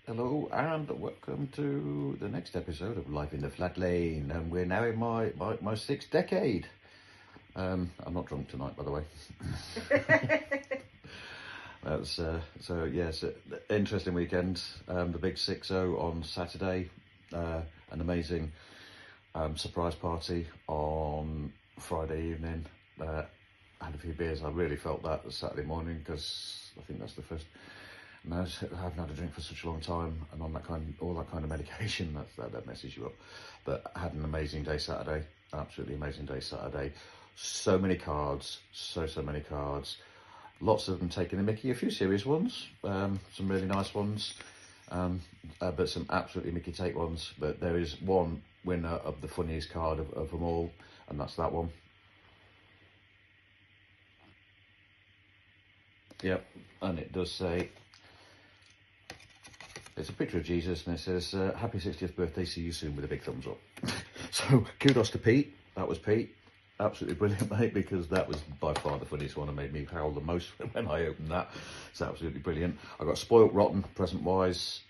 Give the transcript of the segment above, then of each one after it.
Hello and welcome to the next episode of Life in the Flat Lane, and we're now in my sixth decade. I'm not drunk tonight, by the way. That's so yes, interesting weekend. The big 6-0 on Saturday, an amazing surprise party on Friday evening. Had a few beers. I really felt that Saturday morning because I think that's the first. No, I haven't had a drink for such a long time, and on all that kind of medication, that messes you up. But I had an amazing day Saturday, absolutely amazing day Saturday. So many cards, so many cards. Lots of them taking the mickey, a few serious ones, some really nice ones, but some absolutely mickey take ones. But there is one winner of the funniest card of them all, and that's that one. Yep, and it does say, it's a picture of Jesus, and it says, happy 60th birthday, see you soon, with a big thumbs up. So kudos to Pete. That was Pete. Absolutely brilliant, mate, because that was by far the funniest one and made me howl the most when I opened that. It's absolutely brilliant. I got spoilt rotten present-wise.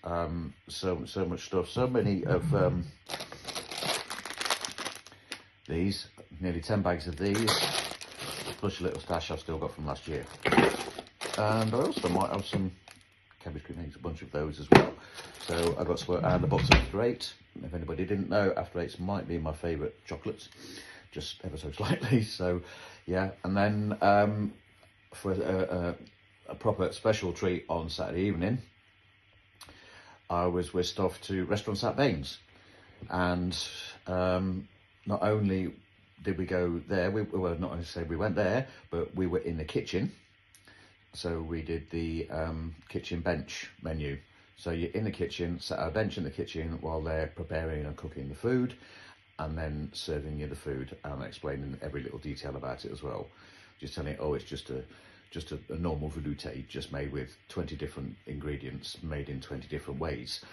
So much stuff. So many of these. Nearly 10 bags of these. Plus a little stash I've still got from last year. And I also might have some cabbage cream eggs, a bunch of those as well. So I got spoiled, and the box of After Eight. If anybody didn't know, After Eights might be my favourite chocolates, just ever so slightly. So yeah, and then for a proper special treat on Saturday evening, I was whisked off to Restaurant St Baines, and not only did we go there, well, not only say we went there, but we were in the kitchen. So we did the kitchen bench menu. So you're in the kitchen, sat at a bench in the kitchen while they're preparing and cooking the food, and then serving you the food and explaining every little detail about it as well. Just telling you, oh, it's just a normal velouté, just made with 20 different ingredients, made in 20 different ways.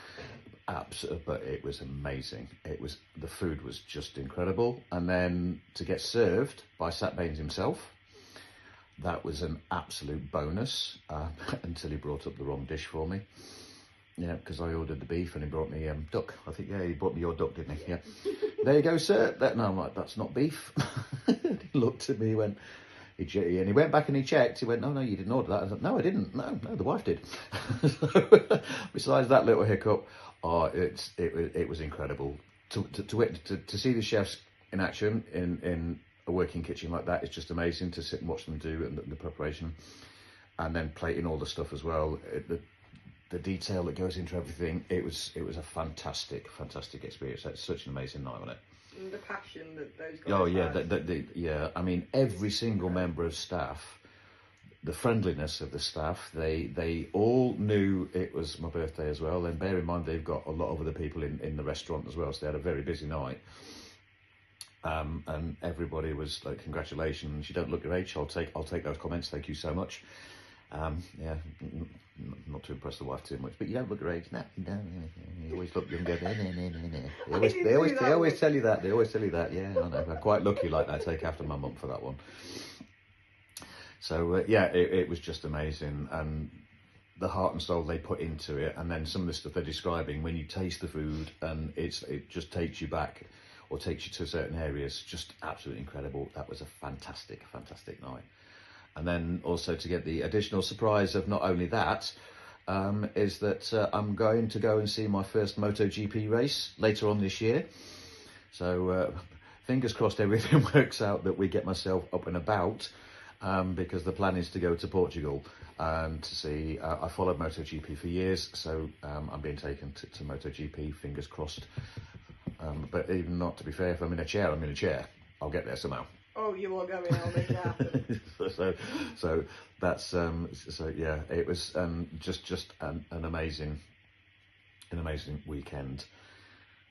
But it was amazing. The food was just incredible. And then to get served by St Baines himself, that was an absolute bonus, until he brought up the wrong dish for me. Yeah, because I ordered the beef and he brought me duck. I think, yeah, he brought me your duck, didn't he? Yeah. There you go, sir. No, I'm like, that's not beef. He looked at me, he went, and he went back and he checked. He went, no, you didn't order that. I said, no, I didn't. No, the wife did. So, besides that little hiccup, it was incredible to see the chefs in action in a working kitchen like that. It's just amazing to sit and watch them do the preparation, and then plating all the stuff as well. The detail that goes into everything. It was a fantastic experience. It's such an amazing night, wasn't it? And the passion that those guys. Oh yeah, yeah. I mean, every single member of staff, the friendliness of the staff. They all knew it was my birthday as well. And bear in mind, they've got a lot of other people in the restaurant as well, so they had a very busy night. And everybody was like, congratulations, you don't look your age. I'll take those comments, thank you so much. Yeah, not to impress the wife too much, but you don't look your age. No, you always look younger. They always tell you that. They always tell you that. Yeah, I know. I'm quite lucky like that. I take after my mum for that one. So yeah, it was just amazing, and the heart and soul they put into it, and then some of the stuff they're describing when you taste the food, and it just takes you back, or takes you to certain areas. Just absolutely incredible. That was a fantastic night. And then also to get the additional surprise of not only that, is that I'm going to go and see my first MotoGP race later on this year. So fingers crossed everything works out, that we get myself up and about, because the plan is to go to Portugal and to see, I followed MotoGP for years, so I'm being taken to MotoGP, fingers crossed. But even not, to be fair, if I'm in a chair, I'm in a chair. I'll get there somehow. Oh, you are going, I'll make it happen. so that's so yeah, it was just an amazing weekend.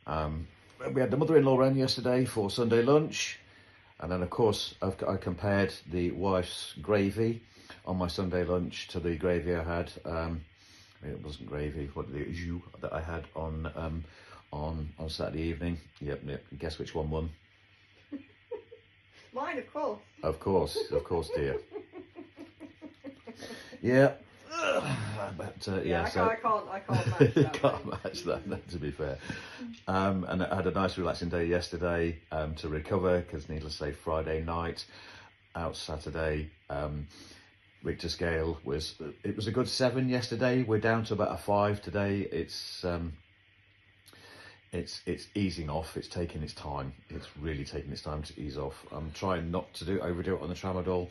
We had the mother-in-law around yesterday for Sunday lunch, and then of course I compared the wife's gravy on my Sunday lunch to the gravy I had. It wasn't gravy, what the jus that I had on Saturday evening. Yep. Guess which one won? Mine, of course. Of course, dear. Yeah, But Yeah, so I can't match that. can't mate. match that, no, to be fair. And I had a nice relaxing day yesterday to recover, because needless to say, Friday night out Saturday. Richter scale was a good 7 yesterday. We're down to about a 5 today. It's easing off. It's taking its time. It's really taking its time to ease off. I'm trying not to overdo it on the tramadol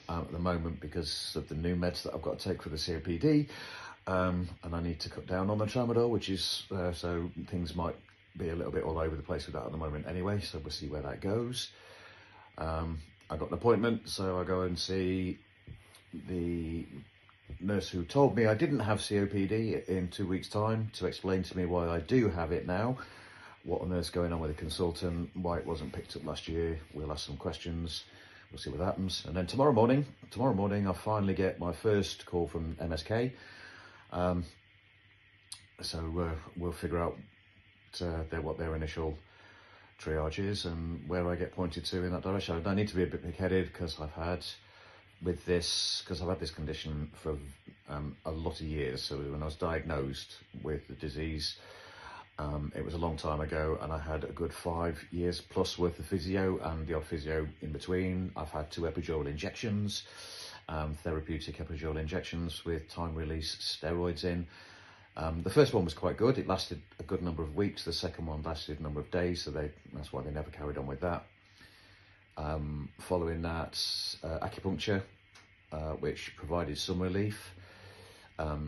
at the moment, because of the new meds that I've got to take for the COPD, and I need to cut down on the tramadol, which is so things might be a little bit all over the place with that at the moment anyway, so we'll see where that goes. I got an appointment, so I go and see the nurse who told me I didn't have COPD in 2 weeks' time, to explain to me why I do have it now, what on earth's going on with the consultant, why it wasn't picked up last year. We'll ask some questions, we'll see what happens. And then tomorrow morning I finally get my first call from MSK. So we'll figure out what their initial triage is and where I get pointed to in that direction. I need to be a bit big-headed, because I've had this condition for a lot of years. So when I was diagnosed with the disease, it was a long time ago, and I had a good 5 years plus worth of physio, and the odd physio in between. I've had 2 epidural injections, therapeutic epidural injections with time-release steroids in. The first one was quite good. It lasted a good number of weeks. The second one lasted a number of days, so that's why they never carried on with that. Following that, acupuncture, which provided some relief,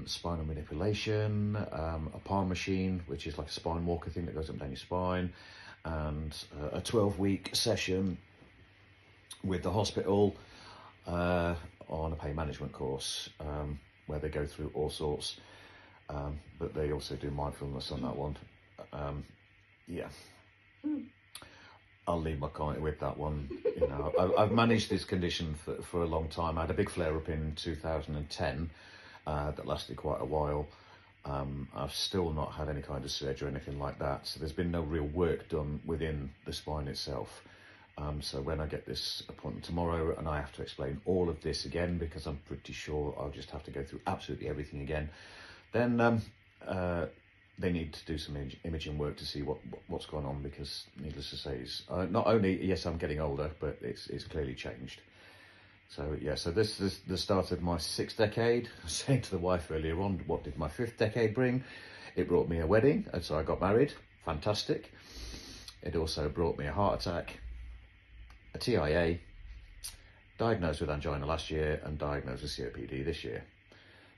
spinal manipulation, a palm machine, which is like a spine walker thing that goes up and down your spine, and a 12-week session with the hospital on a pain management course, where they go through all sorts, but they also do mindfulness on that one. Yeah. I'll leave my comment with that one. You know, I've managed this condition for a long time. I had a big flare-up in 2010 that lasted quite a while. I've still not had any kind of surgery or anything like that, so there's been no real work done within the spine itself. So when I get this appointment tomorrow and I have to explain all of this again, because I'm pretty sure I'll just have to go through absolutely everything again, then they need to do some imaging work to see what's going on, because needless to say, not only, yes, I'm getting older, but it's clearly changed. So yeah, so this is the start of my 6th decade. I was saying to the wife earlier on, what did my 5th decade bring? It brought me a wedding, and so I got married. Fantastic. It also brought me a heart attack, a TIA, diagnosed with angina last year, and diagnosed with COPD this year.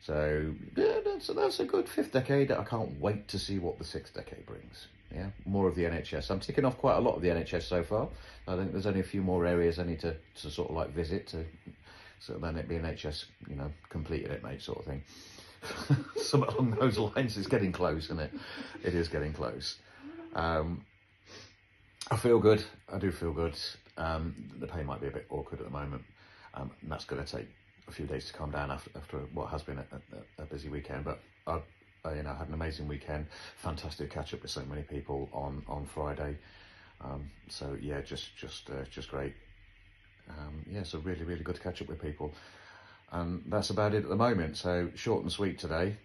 So yeah, that's a good 5th decade. I can't wait to see what the 6th decade brings. Yeah, more of the NHS. I'm ticking off quite a lot of the NHS so far. I think there's only a few more areas I need to sort of like visit to, so then it'd be NHS, you know, completed it, mate, sort of thing. Something along those lines. It's getting close, isn't it? It is getting close. I feel good. I do feel good. The pain might be a bit awkward at the moment, and that's going to take a few days to calm down after what has been a busy weekend. But I you know, had an amazing weekend. Fantastic catch up with so many people on Friday. So yeah, just great. Yeah, so really good to catch up with people. And that's about it at the moment. So short and sweet today.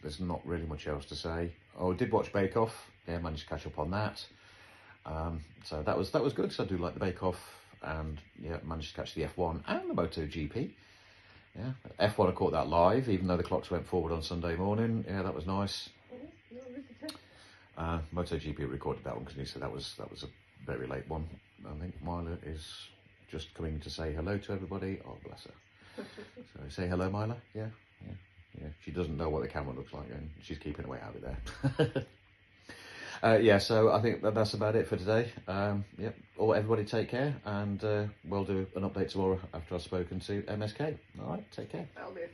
There's not really much else to say. Oh, I did watch Bake Off. Yeah, managed to catch up on that. So that was good. So I do like the Bake Off, and yeah, managed to catch the F1 and the MotoGP. Yeah, F1 I caught that live, even though the clocks went forward on Sunday morning. Yeah, that was nice. MotoGP recorded that one because he said that was a very late one. I think Myla is just coming to say hello to everybody. Oh, bless her. So say hello, Myla. Yeah. She doesn't know what the camera looks like, and she's keeping away out of there. Yeah, so I think that's about it for today. Yeah, everybody take care, and we'll do an update tomorrow after I've spoken to MSK. All right, take care. That'll be a